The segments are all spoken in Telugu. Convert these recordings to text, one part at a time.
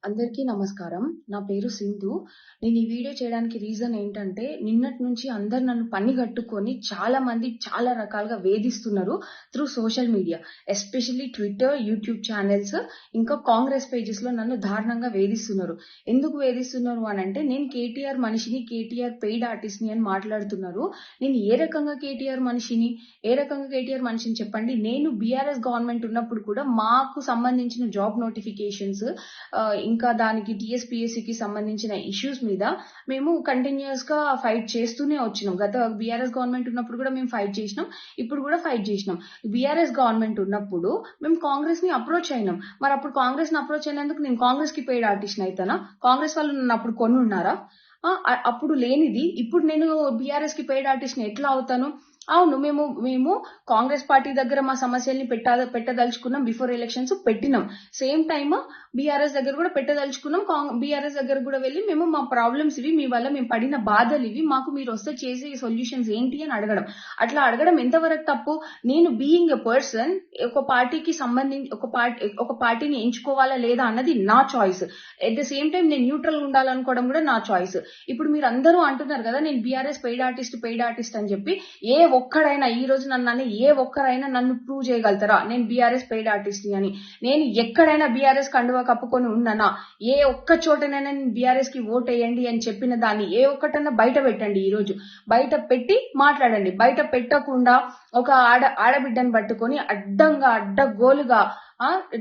అందరికీ నమస్కారం. నా పేరు సింధు. నేను ఈ వీడియో చేయడానికి రీజన్ ఏంటంటే, నిన్నటి నుంచి అందరూ నన్ను పనిగట్టుకొని చాలా మంది చాలా రకాలుగా వేధిస్తున్నారు through social media. Especially Twitter, YouTube channels, ఇంకా కాంగ్రెస్ పేజెస్‌లో నన్ను దారుణంగా వేధిస్తున్నారు. ఎందుకు వేధిస్తున్నారు అనంటే, నేను కేటీఆర్ మనిషిని, కేటీఆర్ పెయిడ్ ఆర్టిస్ట్‌ని అని మాట్లాడుతున్నారు. నేను ఏ రకంగా కేటీఆర్ మనిషిని? చెప్పండి. నేను బీఆర్ఎస్ గవర్నమెంట్ ఉన్నప్పుడు కూడా మాకు సంబంధించిన జాబ్ నోటిఫికేషన్స్ ఇంకా దానికి టీఎస్పీఎస్సీకి సంబంధించిన ఇష్యూస్ మీద మేము కంటిన్యూస్ గా ఫైట్ చేస్తూనే వచ్చినాం. గత బీఆర్ఎస్ గవర్నమెంట్ ఉన్నప్పుడు కూడా మేము ఫైట్ చేసినాం. ఇప్పుడు కూడా ఫైట్ చేసినాం. బీఆర్ఎస్ గవర్నమెంట్ ఉన్నప్పుడు మేము కాంగ్రెస్ ని అప్రోచ్ అయినాం. మరి అప్పుడు కాంగ్రెస్ ని అప్రోచ్ అయినందుకు నేను కాంగ్రెస్ కి పెయిడ్ ఆర్టిస్ట్ అయితానా? కాంగ్రెస్ వాళ్ళు నన్ను అప్పుడు కొని ఉన్నారా? అప్పుడు లేనిది ఇప్పుడు నేను బీఆర్ఎస్ కి పెయిడ్ ఆర్టిస్ట్ ని ఎట్లా అవుతాను? అవును, మేము కాంగ్రెస్ పార్టీ దగ్గర మా సమస్యల్ని పెట్టదలుచుకున్నాం. బిఫోర్ ఎలక్షన్స్ పెట్టినాం. సేమ్ టైమ్ బీఆర్ఎస్ దగ్గర కూడా పెట్టదలుచుకున్నాం. బీఆర్ఎస్ దగ్గర కూడా వెళ్ళి మేము మా ప్రాబ్లమ్స్ ఇవి, మీ వల్ల మేము పడిన బాధలు ఇవి, మాకు మీరు వస్తే చేసే సొల్యూషన్స్ ఏంటి అని అడగడం. అట్లా అడగడం ఎంతవరకు తప్పు? నేను బీయింగ్ ఎ పర్సన్ ఒక పార్టీకి సంబంధించి ఒక పార్టీని ఎంచుకోవాలా లేదా అన్నది నా choice. At the same time నేను న్యూట్రల్ గా ఉండాలనుకోవడం కూడా నా చాయిస్. ఇప్పుడు మీరు అందరూ అంటున్నారు కదా, నేను బీఆర్ఎస్ పెయిడ్ ఆర్టిస్ట్ అని చెప్పి. ఈ రోజు ఏ ఒక్కరైనా నన్ను ప్రూవ్ చేయగలుగుతారా నేను బీఆర్ఎస్ పెయిడ్ ఆర్టిస్ట్ అని? నేను ఎక్కడైనా బీఆర్ఎస్ కండువా కప్పుకొని ఉన్నానా? ఏ ఒక్క చోటనైనా నేను బీఆర్ఎస్ కి ఓట్ వేయండి అని చెప్పిన దాన్ని ఏ ఒక్కటన్నా బయట పెట్టండి. ఈ రోజు బయట పెట్టి మాట్లాడండి. బయట పెట్టకుండా ఒక ఆడబిడ్డను పట్టుకొని అడ్డగోలుగా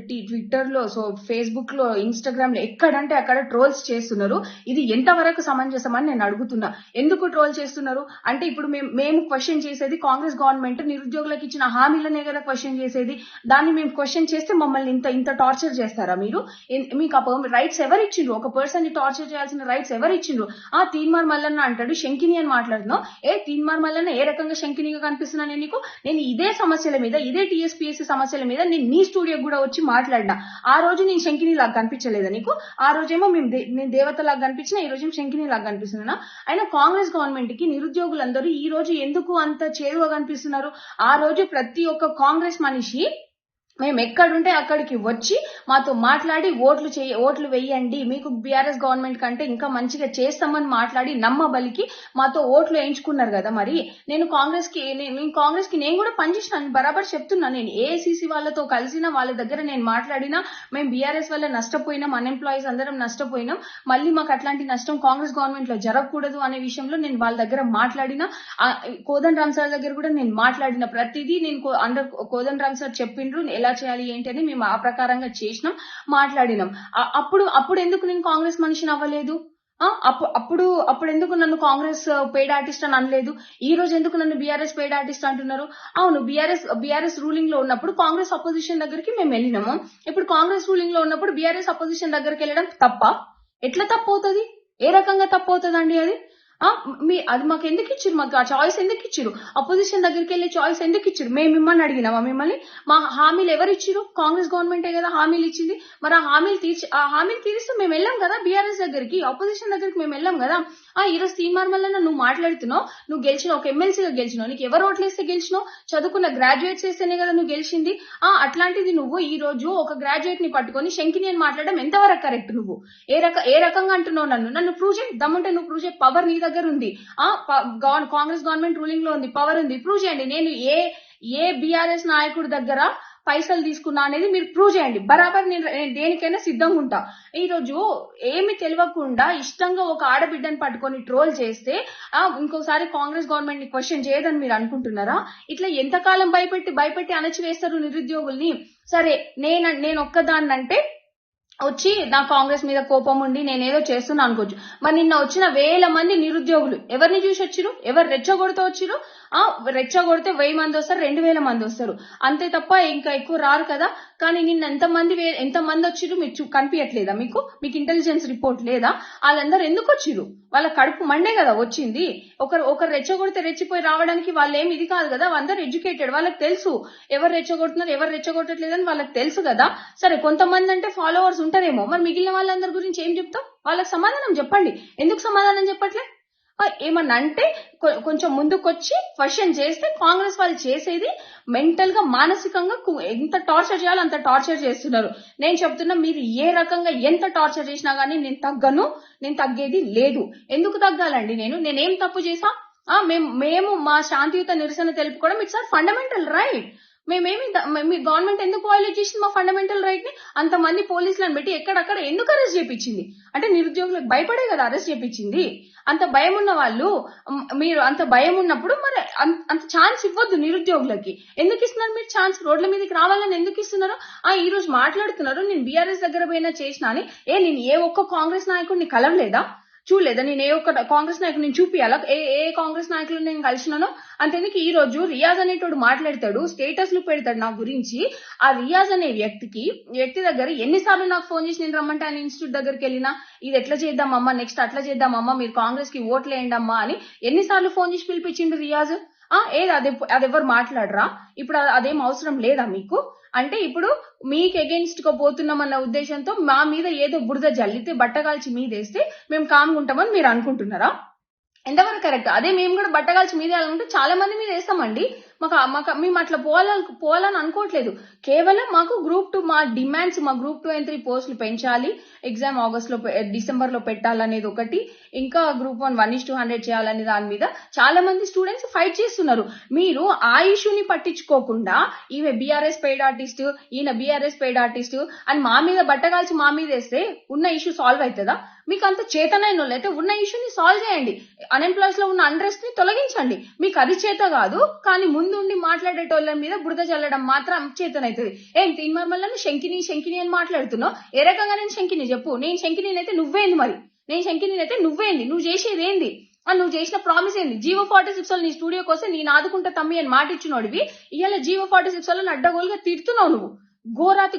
ట్విట్టర్ లో, ఫేస్బుక్ లో, ఇన్స్టాగ్రామ్ లో ఎక్కడంటే అక్కడ ట్రోల్స్ చేస్తున్నారు. ఇది ఎంతవరకు సమంజసం అని నేను అడుగుతున్నా. ఎందుకు ట్రోల్ చేస్తున్నారు అంటే, ఇప్పుడు మేము క్వశ్చన్ చేసేది కాంగ్రెస్ గవర్నమెంట్ నిరుద్యోగులకు ఇచ్చిన హామీలనే కదా క్వశ్చన్ చేసేది. దాన్ని మేము క్వశ్చన్ చేస్తే మమ్మల్ని ఇంత టార్చర్ చేస్తారా మీరు? మీకు ఆ రైట్స్ ఎవరు ఇచ్చిండ్రు? ఒక పర్సన్ ని టార్చర్ చేయాల్సిన రైట్స్ ఎవరు ఇచ్చిండ్రు? తీన్మార్ మల్లన్న అంటాడు శంకిని అని మాట్లాడుతున్నావు. తీన్మార్ మల్లన్న ఏ రకంగా శంకినిగా కనిపిస్తున్నా నేను ఇదే సమస్యల మీద, ఇదే టీఎస్పీఎస్సీ సమస్యల మీద నేను నీ స్టూడియో కూడా వచ్చి మాట్లాడినా. ఆ రోజు నేను శంకిని లాగా కనిపించలేదా నీకు? ఆ రోజేమో నేను దేవత లాగా కనిపించినా, ఈ రోజేమో శంకిని లాగా కనిపిస్తున్నా. అయినా కాంగ్రెస్ గవర్నమెంట్ కి నిరుద్యోగులందరూ ఈ రోజు ఎందుకు అంత చేరువగా కనిపిస్తున్నారు? ఆ రోజు ప్రతి ఒక్క కాంగ్రెస్ మనిషి మేము ఎక్కడుంటే అక్కడికి వచ్చి మాతో మాట్లాడి ఓట్లు వేయండి, మీకు బీఆర్ఎస్ గవర్నమెంట్ కంటే ఇంకా మంచిగా చేస్తామని మాట్లాడి నమ్మబలికి మాతో ఓట్లు వేయించుకున్నారు కదా. మరి నేను కాంగ్రెస్ కి నేను కూడా పనిచేసినాను, బరాబర్ చెప్తున్నా. నేను ఏఐసీసీ వాళ్ళతో కలిసిన వాళ్ళ దగ్గర నేను మాట్లాడినా, మేము బీఆర్ఎస్ వల్ల నష్టపోయినాం, అన్ఎంప్లాయీస్ అందరం నష్టపోయినాం, మళ్ళీ మాకు అట్లాంటి నష్టం కాంగ్రెస్ గవర్నమెంట్ లో జరగకూడదు అనే విషయంలో నేను వాళ్ళ దగ్గర మాట్లాడినా. కోదండ రామ్ సార్ దగ్గర కూడా నేను మాట్లాడిన ప్రతిదీ నేను కోదండ రామ్ సార్ చెప్పిండ్రు ఎలా చేయాలి ఏంటి అని. మేము ఆ ప్రకారంగా చేసినాం, మాట్లాడినాం. అప్పుడు ఎందుకు నేను కాంగ్రెస్ మనిషిని అవ్వలేదు? అప్పుడు ఎందుకు నన్ను కాంగ్రెస్ పెయిడ్ ఆర్టిస్ట్ అని అనలేదు? ఈ రోజు ఎందుకు నన్ను బీఆర్ఎస్ పెయిడ్ ఆర్టిస్ట్ అంటున్నారు? అవును, బీఆర్ఎస్ రూలింగ్ లో ఉన్నప్పుడు కాంగ్రెస్ అపోజిషన్ దగ్గరికి మేము వెళ్ళినాము. ఇప్పుడు కాంగ్రెస్ రూలింగ్ లో ఉన్నప్పుడు బీఆర్ఎస్ అపోజిషన్ దగ్గరికి వెళ్ళడం తప్ప? ఎట్లా తప్పు అవుతుంది? ఏ రకంగా తప్పు అవుతుందండి అది? అది మాకు ఎందుకు ఇచ్చిరు? మాకు ఆ చాయిస్ ఎందుకు ఇచ్చిరు? అపోజిషన్ దగ్గరికి వెళ్ళే చాయిస్ ఎందుకు ఇచ్చిరు? మేము మిమ్మల్ని అడిగినామా? మిమ్మల్ని మా హామీలు ఎవరు ఇచ్చిరు? కాంగ్రెస్ గవర్నమెంటే కదా హామీలు ఇచ్చింది. మరి ఆ హామీలు తీరిస్తే మేము వెళ్ళాం కదా బీఆర్ఎస్ దగ్గరికి, అపోజిషన్ దగ్గరికి మేము వెళ్ళాం కదా. ఈ రోజు తీన్మార్ మల్లన్న నువ్వు మాట్లాడుతున్నావు, నువ్వు గెలిచినావు, ఒక ఎమ్మెల్సీగా గెలిచినావు, నీకు ఎవరు ఓట్లేస్తే గెలిచినావు? చదువుకున్న గ్రాడ్యుయేట్స్ వేస్తేనే కదా నువ్వు గెలిచింది. అట్లాంటిది నువ్వు ఈ రోజు ఒక గ్రాడ్యుయేట్ ని పట్టుకొని శంకిని అని మాట్లాడడం ఎంతవరకు కరెక్ట్? నువ్వు ఏ రకంగా అంటున్నావు? నన్ను ప్రూవ్ చేయి. దమ్ముంటే నువ్వు ప్రూవ్ చేయి. పవర్ నీ దగ్గర ఉంది. కాంగ్రెస్ గవర్నమెంట్ రూలింగ్ లో ఉంది, పవర్ ఉంది, ప్రూవ్ చేయండి. నేను ఏ బీఆర్ఎస్ నాయకుడి దగ్గర పైసలు తీసుకున్నా అనేది మీరు ప్రూవ్ చేయండి. బరాబర్ నేను దేనికైనా సిద్ధంగా ఉంటా. ఈ రోజు ఏమి తెలియకుండా ఇష్టంగా ఒక ఆడబిడ్డను పట్టుకొని ట్రోల్ చేస్తే ఇంకోసారి కాంగ్రెస్ గవర్నమెంట్ ని క్వశ్చన్ చేయదని మీరు అనుకుంటున్నారా? ఇట్లా ఎంతకాలం భయపెట్టి అణచివేస్తారు నిరుద్యోగుల్ని? సరే, నేను ఒక్కదాన్నంటే వచ్చి నా కాంగ్రెస్ మీద కోపం ఉండి నేనేదో చేస్తున్నా అనుకోవచ్చు. మరి నిన్న వచ్చిన వేల మంది నిరుద్యోగులు ఎవరిని చూసి వచ్చిరు? ఎవరు రెచ్చగొడుతూ వచ్చిరు? రెచ్చగొడితే 1000 మంది వస్తారు, 2000 మంది వస్తారు, అంతే తప్ప ఇంకా ఎక్కువ రారు కదా. కానీ నిన్న ఎంతమంది వచ్చిరు మీరు కనిపించట్లేదా? మీకు ఇంటెలిజెన్స్ రిపోర్ట్ లేదా? వాళ్ళందరూ ఎందుకు వచ్చిరు? వాళ్ళ కడుపు మండే కదా వచ్చింది. ఒకరు రెచ్చగొడితే రెచ్చిపోయి రావడానికి వాళ్ళు ఏమి ఇది కాదు కదా. అందరూ ఎడ్యుకేటెడ్, వాళ్ళకి తెలుసు ఎవరు రెచ్చగొడుతున్నారు, ఎవరు రెచ్చగొట్టట్లేదని వాళ్ళకి తెలుసు కదా. సరే, కొంతమంది అంటే ఫాలోవర్స్ ఉంటారేమో, మరి మిగిలిన వాళ్ళందరి గురించి ఏం చెప్తాం? వాళ్ళకి సమాధానం చెప్పండి. ఎందుకు సమాధానం చెప్పట్లే? ఏమన్నా అంటే కొంచెం ముందుకొచ్చి క్వశ్చన్ చేస్తే కాంగ్రెస్ వాళ్ళు చేసేది మెంటల్ గా మానసికంగా ఎంత టార్చర్ చేయాలో అంత టార్చర్ చేస్తున్నారు. నేను చెప్తున్నా, మీరు ఏ రకంగా ఎంత టార్చర్ చేసినా గానీ నేను తగ్గేది లేదు. ఎందుకు తగ్గాలండి? నేనేం తప్పు చేసా? మేము మా శాంతియుత నిరసన తెలుపుకోవడం ఇట్స్ ఆర్ ఫండమెంటల్ రైట్. మీ గవర్నమెంట్ ఎందుకు వైలేట్ చేసింది మా ఫండమెంటల్ రైట్ ని? అంతమంది పోలీసులను పెట్టి ఎక్కడక్కడ ఎందుకు అరెస్ట్ చేపించింది? అంటే నిరుద్యోగులకు భయపడే కదా అరెస్ట్ చేపించింది. అంత భయం ఉన్న వాళ్ళు, మీరు అంత భయం ఉన్నప్పుడు మరి అంత ఛాన్స్ ఇవ్వద్దు నిరుద్యోగులకి. ఎందుకు ఇస్తున్నారు మీరు ఛాన్స్? రోడ్ల మీదకి రావాలని ఎందుకు ఇస్తున్నారు? ఈ రోజు మాట్లాడుతున్నారు నేను బీఆర్ఎస్ దగ్గర పోయినా చేసినా అని. నేను ఏ ఒక్క కాంగ్రెస్ నాయకుడిని కలవలేదా? చూడలేదా? నేను ఏ ఒక్క కాంగ్రెస్ నాయకుడు నేను చూపియాలా ఏ కాంగ్రెస్ నాయకులు నేను కలిసినానో? అంతేందుకు ఈ రోజు రియాజ్ అనేటోడు మాట్లాడతాడు, స్టేటస్లు పెడతాడు నా గురించి. ఆ రియాజ్ అనే వ్యక్తి దగ్గర ఎన్నిసార్లు నాకు ఫోన్ చేసి నేను రమ్మంటే ఆయన ఇన్స్టిట్యూట్ దగ్గరికి వెళ్ళినా, ఇది ఎట్లా చేద్దామమ్మా, నెక్స్ట్ అట్లా చేద్దామమ్మా, మీరు కాంగ్రెస్ కి ఓట్లు వేయండి అమ్మా అని ఎన్నిసార్లు ఫోన్ చేసి పిలిపించిండు రియాజ్. అదెవరు మాట్లాడరా? ఇప్పుడు అదేం అవసరం లేదా మీకు? అంటే ఇప్పుడు మీకు అగెన్స్ట్ గా పోతున్నామన్న ఉద్దేశంతో మా మీద ఏదో బురద జల్లితే, బట్టగాల్చి మీదేస్తే మేము కామ్గా ఉంటామని మీరు అనుకుంటున్నారా? ఎంతవరకు కరెక్ట్? అదే మేము కూడా బట్టగాల్చి మీదే అనుకుంటే చాలా మంది మీద వేస్తామండి. మేము అట్లా పోవాలని అనుకోవట్లేదు. కేవలం మాకు గ్రూప్ 2 మా డిమాండ్స్, మా గ్రూప్ 2 and 3 పోస్టులు పెంచాలి, ఎగ్జామ్ డిసెంబర్ లో పెట్టాలనేది ఒకటి, ఇంకా గ్రూప్ 1 1:100 చేయాలనే దాని మీద చాలా మంది స్టూడెంట్స్ ఫైట్ చేస్తున్నారు. మీరు ఆ ఇష్యూని పట్టించుకోకుండా ఈమె బీఆర్ఎస్ పెయిడ్ ఆర్టిస్ట్, ఈయన బీఆర్ఎస్ పెయిడ్ ఆర్టిస్ట్ అని మా మీద బట్టగాల్చి మా మీద వేస్తే ఉన్న ఇష్యూ సాల్వ్ అవుతుందా? మీకు అంత చేతనైన వాళ్ళు అయితే ఉన్న ఇష్యూని సాల్వ్ చేయండి. అన్ఎంప్లాయ్స్ లో ఉన్న అండ్రెస్ట్ ని తొలగించండి. మీకు అది చేత కాదు, కానీ ముందుండి మాట్లాడేటోళ్ళ మీద బురద చల్లడం మాత్రం చేతనైతుంది. ఏం తీన్మార్మల్లని శంకిని అని మాట్లాడుతున్నావు? ఏ రకంగా నేను శంకిని చెప్పు? నేను శంకిని అయితే నువ్వేంది? మరి నేను శంకిని అయితే నువ్వేంది? నువ్వు చేసేది ఏంది? నువ్వు చేసిన ప్రామిస్ ఏంది? జీవో 46 వాళ్ళు నీ స్టూడియోకి వస్తే నేను ఆదుకుంటా తమ్మి అని మాట ఇచ్చినోడివి, ఇవాళ జీవో 46 వాళ్ళని అడ్డగోలుగా తిడుతున్నావు. నువ్వు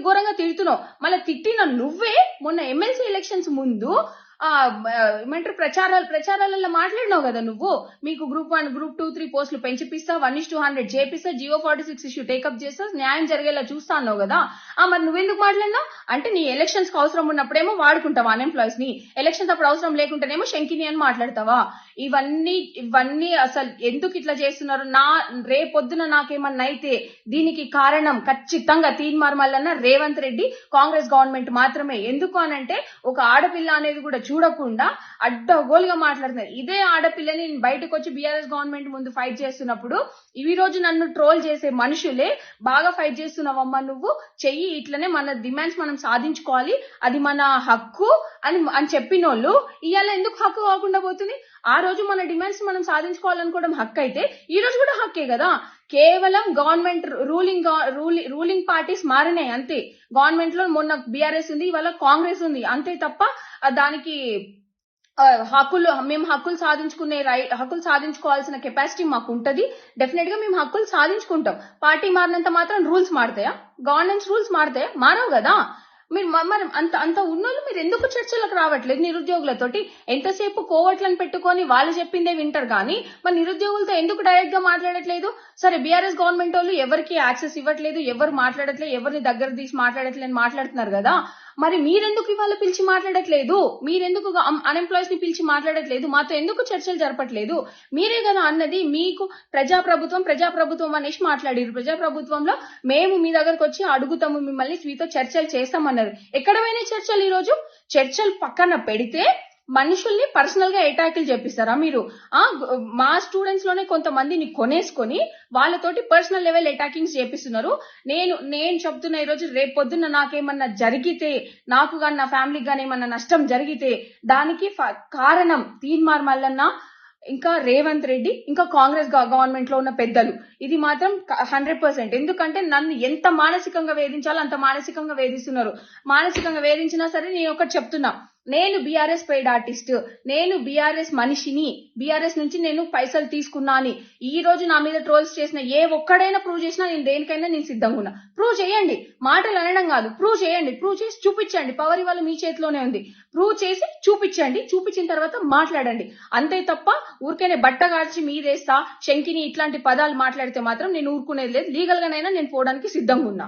ఘోరంగా తిడుతున్నావు. మళ్ళీ తిట్టిన నువ్వే మొన్న ఎమ్మెల్సీ ఎలక్షన్స్ ముందు ఏమంటారు ప్రచారాలలో మాట్లాడినావు కదా నువ్వు. మీకు గ్రూప్ 1 గ్రూప్ 2 3 పోస్టులు పెంచిపిస్తా, 1:100 చేపిస్తా, జీవో 46 ఇష్యూ టేకప్ చేస్తా, న్యాయం జరిగేలా చూస్తా అన్నావు కదా. మరి నువ్వెందుకు మాట్లాడినావు? అంటే నీ ఎలక్షన్స్ కి అవసరం ఉన్నప్పుడేమో వాడుకుంటావా అన్ఎంప్లాయీస్ ని, ఎలక్షన్స్ అప్పుడు అవసరం లేకుంటేనేమో శంకిని అని మాట్లాడతావా? ఇవన్నీ అసలు ఎందుకు ఇట్లా చేస్తున్నారు? రేపొద్దున నాకేమన్నా అయితే దీనికి కారణం ఖచ్చితంగా తీన్మార్మల్లన్న రేవంత్ రెడ్డి, కాంగ్రెస్ గవర్నమెంట్ మాత్రమే. ఎందుకు అనంటే ఒక ఆడపిల్ల అనేది కూడా చూడకుండా అడ్డగోలుగా మాట్లాడుతున్నారు. ఇదే ఆడపిల్లని నేను బయటకు వచ్చి బీఆర్ఎస్ గవర్నమెంట్ ముందు ఫైట్ చేస్తున్నప్పుడు ఈ రోజు నన్ను ట్రోల్ చేసే మనుషులే బాగా ఫైట్ చేస్తున్నావమ్మా నువ్వు, చెయ్యి, ఇట్లనే మన డిమాండ్స్ మనం సాధించుకోవాలి, అది మన హక్కు అని చెప్పినోళ్ళు ఇవాళ ఎందుకు హక్కు కాకుండా పోతుంది? ఆ రోజు మన డిమాండ్స్ మనం సాధించుకోవాలనుకోవడం హక్కు అయితే ఈ రోజు కూడా హక్కే కదా. కేవలం గవర్నమెంట్ రూలింగ్ పార్టీస్ మారినాయి అంతే. గవర్నమెంట్ లో మొన్న బీఆర్ఎస్ ఉంది, ఇవాళ కాంగ్రెస్ ఉంది అంతే తప్ప దానికి మేము హక్కులు సాధించుకోవాల్సిన కెపాసిటీ మాకు ఉంటది. డెఫినెట్ గా మేము హక్కులు సాధించుకుంటాం. పార్టీ మారినంత మాత్రం రూల్స్ మారుతాయా? గవర్నెన్స్ రూల్స్ మారుతాయా? మారవు కదా. మీరు మరి అంత ఉన్నోళ్ళు మీరు ఎందుకు చర్చలకు రావట్లేదు నిరుద్యోగులతోటి? ఎంతసేపు కోవట్లను పెట్టుకొని వాళ్ళు చెప్పిందే వింటారు కానీ మరి నిరుద్యోగులతో ఎందుకు డైరెక్ట్ గా మాట్లాడట్లేదు? సరే, బీఆర్ఎస్ గవర్నమెంట్ వాళ్ళు ఎవరికి యాక్సెస్ ఇవ్వట్లేదు, ఎవరు మాట్లాడట్లేదు, ఎవరిని దగ్గర తీసి మాట్లాడట్లేదు అని మాట్లాడుతున్నారు కదా. మరి మీరెందుకు ఇవాళ పిలిచి మాట్లాడట్లేదు? మీరెందుకు అన్ఎంప్లాయీస్ ని పిలిచి మాట్లాడట్లేదు? మాతో ఎందుకు చర్చలు జరపట్లేదు? మీరే కదా అన్నది మీకు ప్రజాప్రభుత్వం అనేసి మాట్లాడారు. ప్రజాప్రభుత్వంలో మేము మీ దగ్గరకు వచ్చి అడుగుతాము, మిమ్మల్ని మీతో చర్చలు చేస్తామన్నారు. ఎక్కడ పోయినాయి చర్చలు? ఈ రోజు చర్చలు పక్కన పెడితే మనుషుల్ని పర్సనల్ గా అటాక్లు చేపిస్తారా మీరు? మా స్టూడెంట్స్ లోనే కొంతమందిని కొనేసుకొని వాళ్ళతోటి పర్సనల్ లెవెల్ అటాకింగ్స్ చేపిస్తున్నారు. నేను చెప్తున్నా, ఈ రోజు రేపు పొద్దున్న నాకేమన్నా జరిగితే, నాకు గాని నా ఫ్యామిలీకి గాని ఏమన్నా నష్టం జరిగితే దానికి కారణం తీన్మార్మల్లన్న, ఇంకా రేవంత్ రెడ్డి, ఇంకా కాంగ్రెస్ గవర్నమెంట్ లో ఉన్న పెద్దలు. ఇది మాత్రం 100%. ఎందుకంటే నన్ను ఎంత మానసికంగా వేధించాలో అంత మానసికంగా వేధిస్తున్నారు. మానసికంగా వేధించినా సరే నేను ఒకటి చెప్తున్నా, నేను బీఆర్ఎస్ పెయిడ్ ఆర్టిస్ట్, నేను బీఆర్ఎస్ మనిషిని, బీఆర్ఎస్ నుంచి నేను పైసలు తీసుకున్నా అని ఈ రోజు నా మీద ట్రోల్స్ చేసిన ఏ ఒక్కడైనా ప్రూవ్ చేసినా నేను దేనికైనా నేను సిద్ధంగా ఉన్నా. ప్రూవ్ చేయండి, మాటలు అనడం కాదు, ప్రూవ్ చేయండి, ప్రూవ్ చేసి చూపించండి. పవర్ ఇవాళ మీ చేతిలోనే ఉంది. ప్రూవ్ చేసి చూపించండి, చూపించిన తర్వాత మాట్లాడండి. అంతే తప్ప ఊరికేనే బట్ట కాల్చి మీదేస్తా, శంకిని ఇట్లాంటి పదాలు మాట్లాడితే మాత్రం నేను ఊరుకునేది లేదు. లీగల్ గానైనా నేను పోవడానికి సిద్ధంగా ఉన్నా.